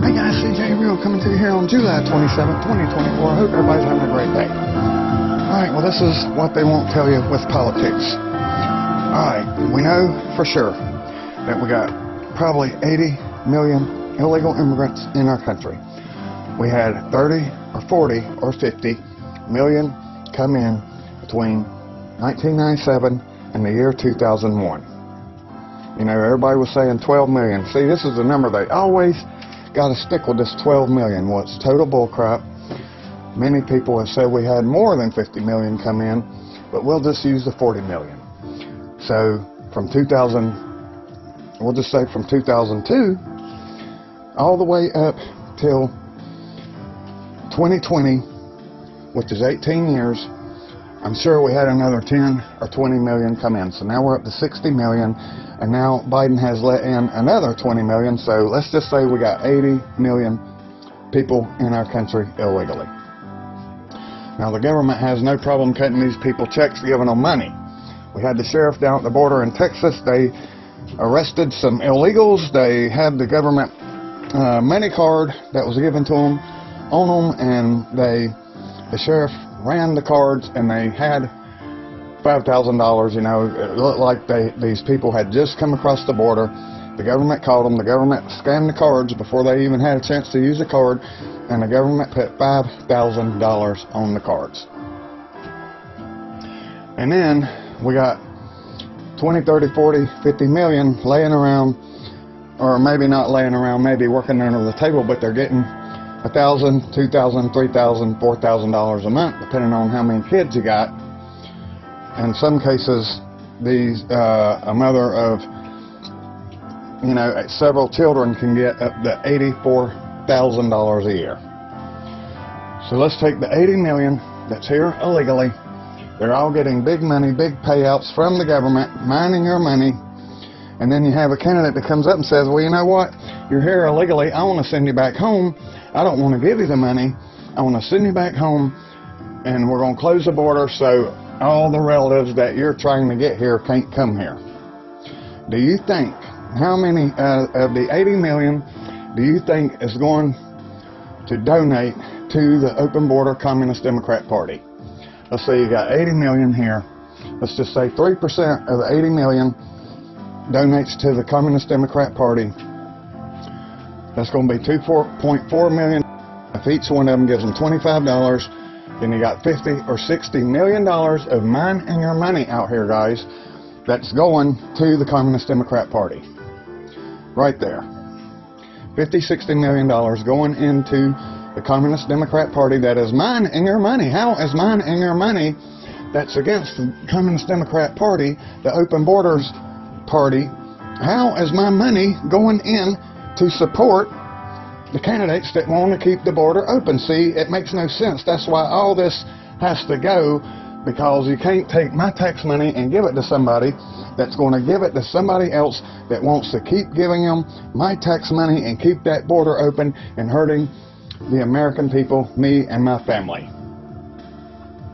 Hey guys, CJ Real coming to you here on July 27th, 2024. I hope everybody's having a great day. Alright, well this is what they won't tell you with politics. Alright, we know for sure that we got probably 80 million illegal immigrants in our country. We had 30 or 40 or 50 million come in between 1997 and the year 2001. You know, everybody was saying 12 million. See, this is the number they always got to stick with, this 12 million. Well, it's total bullcrap. Many people have said we had more than 50 million come in, but we'll just use the 40 million. So from 2000, we'll just say from 2002 all the way up till 2020, which is 18 years, I'm sure we had another 10 or 20 million come in. So now we're up to 60 million, and now Biden has let in another 20 million. So let's just say we got 80 million people in our country illegally. Now the government has no problem cutting these people checks, giving them money. We had the sheriff down at the border in Texas. They arrested some illegals. They had the government money card that was given to them on them, and the sheriff ran the cards, and they had $5,000. You know, it looked like these people had just come across the border. The government called them. The government scanned the cards before they even had a chance to use the card, and the government put $5,000 on the cards. And then we got 20, 30, 40, 50 million laying around, or maybe not laying around, maybe working under the table, but they're getting $1,000, $2,000, $3,000, $4,000 a month, depending on how many kids you got. In some cases, a mother of, you know, several children can get up to $84,000 a year. So let's take the 80 million that's here illegally. They're all getting big money, big payouts from the government, mining your money. And then you have a candidate that comes up and says, well, you know what? You're here illegally. I want to send you back home. I don't want to give you the money. I want to send you back home, and we're going to close the border so all the relatives that you're trying to get here can't come here. Do you think, how many of the 80 million do you think is going to donate to the open border Communist Democrat Party? Let's say you got 80 million here. Let's just say 3% of the 80 million donates to the Communist Democrat Party. That's going to be 2.4 million. If each one of them gives them $25, then you got 50 or 60 million dollars of mine and your money out here, guys, that's going to the Communist Democrat Party. Right there. 50, 60 million dollars going into the Communist Democrat Party. That is mine and your money. How is mine and your money that's against the Communist Democrat Party, the Open Borders Party, how is my money going in to support the candidates that want to keep the border open? See, it makes no sense. That's why all this has to go, because you can't take my tax money and give it to somebody that's going to give it to somebody else that wants to keep giving them my tax money and keep that border open and hurting the American people, me and my family.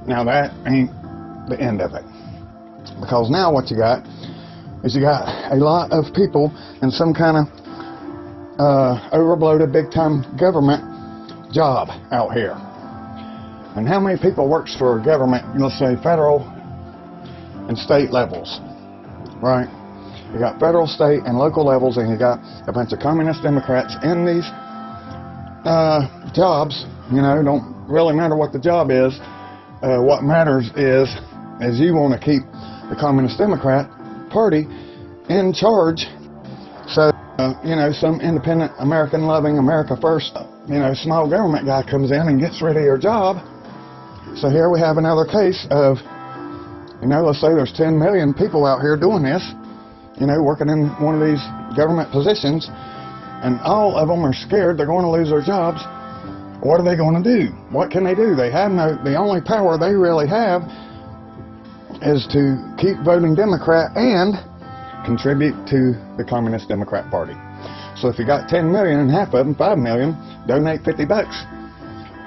Now that ain't the end of it, because now what you got is you got a lot of people in some kind of overbloated big-time government job out here. And how many people works for government, let's say federal and state levels, right? You got federal, state, and local levels, and you got a bunch of communist Democrats in these jobs. You know, don't really matter what the job is. What matters is you want to keep the Communist Democrat Party in charge. So, you know, some independent American loving America first, you know, small government guy comes in and gets rid of your job. So here we have another case of, you know, let's say there's 10 million people out here doing this, you know, working in one of these government positions, and all of them are scared they're going to lose their jobs. What are they going to do? What can they do? They have the only power they really have is to keep voting Democrat and contribute to the Communist Democrat Party. So if you got 10 million and half of them, 5 million, donate $50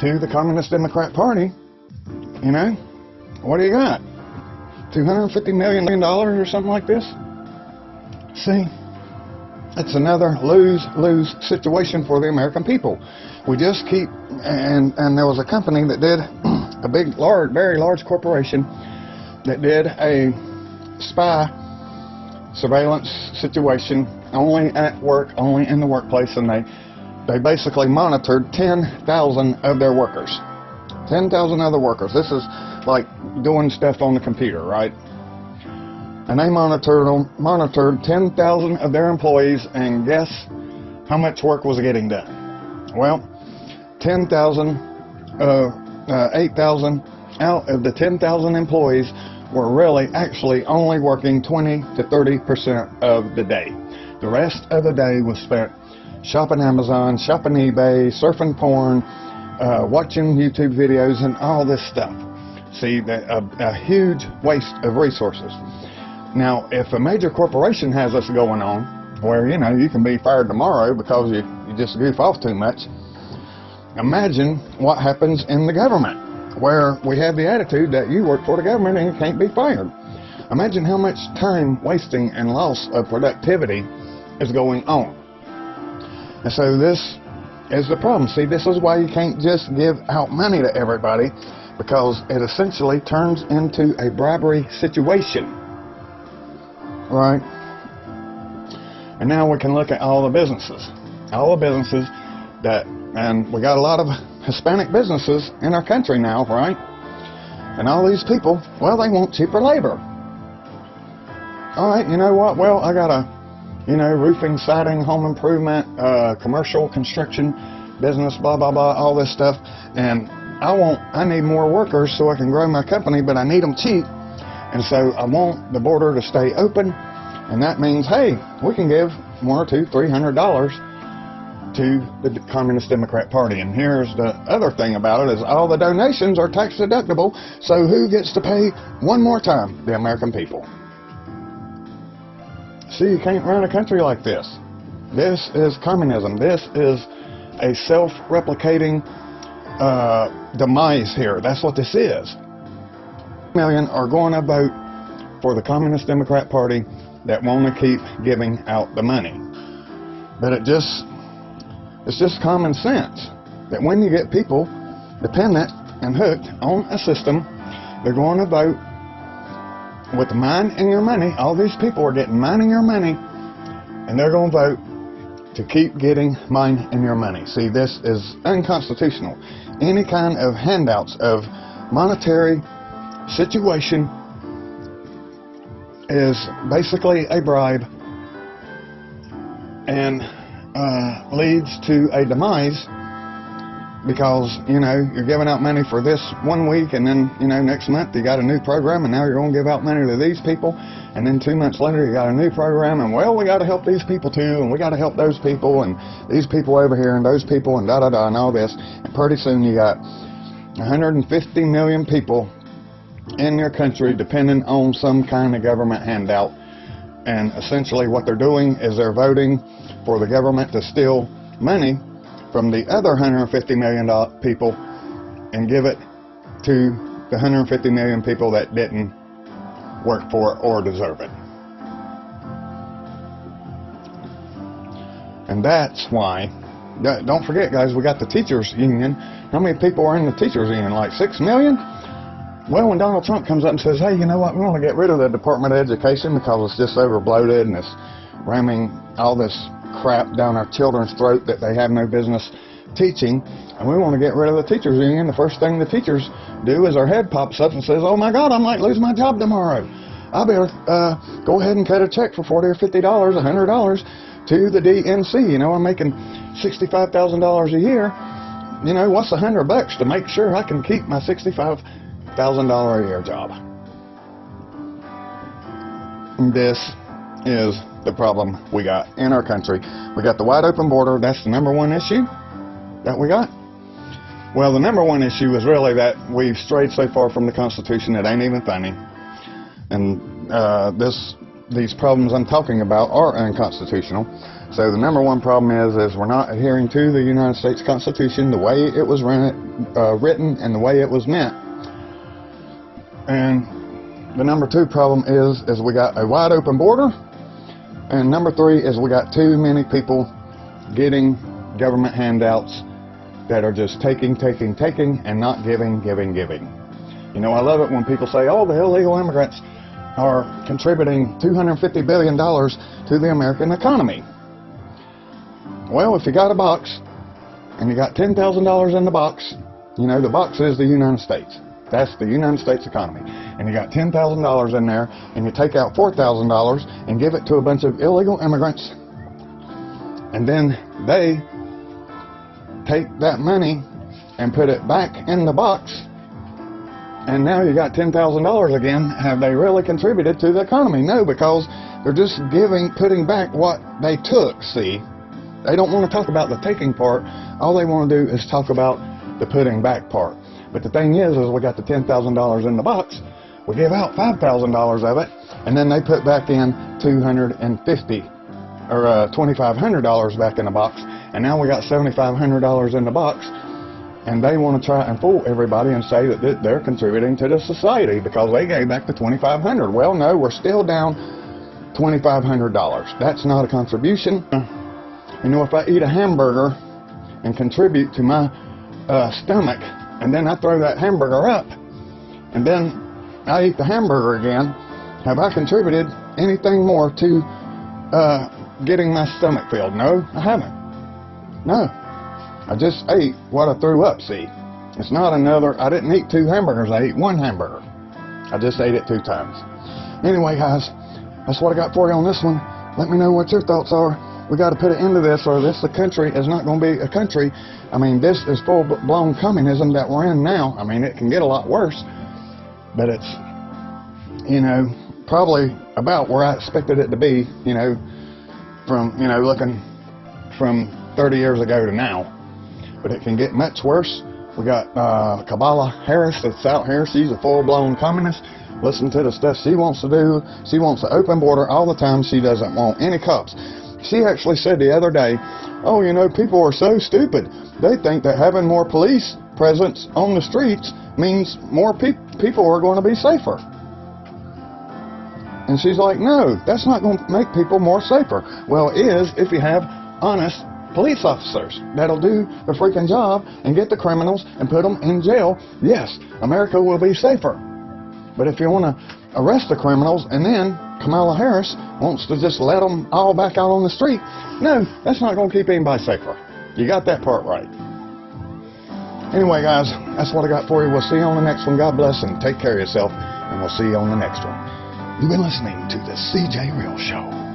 to the Communist Democrat Party, you know, what do you got? $250 million or something like this? See, it's another lose-lose situation for the American people. We just keep, and there was a company that did a big, large, very large corporation that did a spy surveillance situation only at work, only in the workplace, and they basically monitored 10,000 of their workers. 10,000 other workers. This is like doing stuff on the computer, right? And they monitored 10,000 of their employees, and guess how much work was getting done? Well, 8,000 out of the 10,000 employees were really actually only working 20 to 30% of the day. The rest of the day was spent shopping Amazon, shopping eBay, surfing porn, watching YouTube videos, and all this stuff. See, a huge waste of resources. Now, if a major corporation has this going on, where, you know, you can be fired tomorrow because you just goof off too much, imagine what happens in the government, where we have the attitude that you work for the government and you can't be fired. Imagine how much time wasting and loss of productivity is going on. And so this is the problem. See, this is why you can't just give out money to everybody, because it essentially turns into a bribery situation. Right? And now we can look at all the businesses. All the businesses that, and we got a lot of Hispanic businesses in our country now, right? And all these people, well, they want cheaper labor. All right, you know what? Well, I got a, you know, roofing, siding, home improvement, commercial construction business, blah, blah, blah, all this stuff. And I need more workers so I can grow my company, but I need them cheap. And so I want the border to stay open, and that means, hey, we can give $100 or $300 to the Communist Democrat Party. And here's the other thing about it, is all the donations are tax deductible, so who gets to pay one more time? The American people. See, you can't run a country like this. This is communism. This is a self-replicating demise here. That's what this is. Million are going to vote for the Communist Democrat Party that want to keep giving out the money. But it's just common sense that when you get people dependent and hooked on a system, they're going to vote with mine and your money. All these people are getting mine and your money, and they're going to vote to keep getting mine and your money. See, this is unconstitutional. Any kind of handouts of monetary situation is basically a bribe and leads to a demise, because, you know, you're giving out money for this one week, and then, you know, next month you got a new program, and now you're going to give out money to these people, and then 2 months later you got a new program, and, well, we got to help these people too, and we got to help those people, and these people over here, and those people, and da-da-da, and all this. And pretty soon you got 150 million people in your country depending on some kind of government handout, and essentially what they're doing is they're voting for the government to steal money from the other 150 million people and give it to the 150 million people that didn't work for it or deserve it. And that's why, don't forget, guys, we got the teachers union. How many people are in the teachers union? Like 6 million? Well, when Donald Trump comes up and says, hey, you know what, we want to get rid of the Department of Education because it's just overbloated and it's ramming all this crap down our children's throat that they have no business teaching, and we want to get rid of the teachers union, the first thing the teachers do is their head pops up and says, oh my God, I might lose my job tomorrow. I better go ahead and cut a check for $40 or $50, $100 to the DNC. You know, I'm making $65,000 a year. You know, what's $100 to make sure I can keep my $65,000 a year job? This is the problem we got in our country. We got the wide open border. That's the number one issue that we got. Well, the number one issue is really that we've strayed so far from the Constitution it ain't even funny. And these problems I'm talking about are unconstitutional. So the number one problem is we're not adhering to the United States Constitution the way it was written and the way it was meant. And the number two problem is we got a wide open border, And number 3 is we got too many people getting government handouts that are just taking and not giving. You know, I love it when people say, oh, the illegal immigrants are contributing $250 billion to the American economy. Well, if you got a box and you got $10,000 in the box, you know, the box is the United States. That's the United States economy. And you got $10,000 in there, and you take out $4,000 and give it to a bunch of illegal immigrants, and then they take that money and put it back in the box, and now you got $10,000 again. Have they really contributed to the economy? No, because they're just putting back what they took, see? They don't want to talk about the taking part. All they want to do is talk about the putting back part. But the thing is we got the $10,000 in the box. We give out $5,000 of it, and then they put back in $250 or $2,500 back in the box, and now we got $7,500 in the box, and they want to try and fool everybody and say that they're contributing to the society because they gave back the $2,500. Well, no, we're still down $2,500. That's not a contribution. You know, if I eat a hamburger and contribute to my stomach, and then I throw that hamburger up, and then I eat the hamburger again, have I contributed anything more to getting my stomach filled? No, I haven't. No. I just ate what I threw up, see? It's not another, I didn't eat 2 hamburgers, I ate 1 hamburger. I just ate it 2 times. Anyway, guys, that's what I got for you on this one. Let me know what your thoughts are. We got to put an end to this, or the country is not going to be a country. I mean, this is full-blown communism that we're in now. I mean, it can get a lot worse, but it's, you know, probably about where I expected it to be, you know, from, you know, looking from 30 years ago to now. But it can get much worse. We got Kamala Harris that's out here. She's a full-blown communist. Listen to the stuff she wants to do. She wants an open border all the time. She doesn't want any cops. She actually said the other day, oh, you know, people are so stupid. They think that having more police presence on the streets means more people are going to be safer. And she's like, no, that's not going to make people more safer. Well, it is if you have honest police officers that'll do the freaking job and get the criminals and put them in jail. Yes, America will be safer. But if you want to arrest the criminals and then Kamala Harris wants to just let them all back out on the street, no, that's not going to keep anybody safer. You got that part right. Anyway, guys, that's what I got for you. We'll see you on the next one. God bless and take care of yourself, and we'll see you on the next one. You've been listening to the CJ Real Show.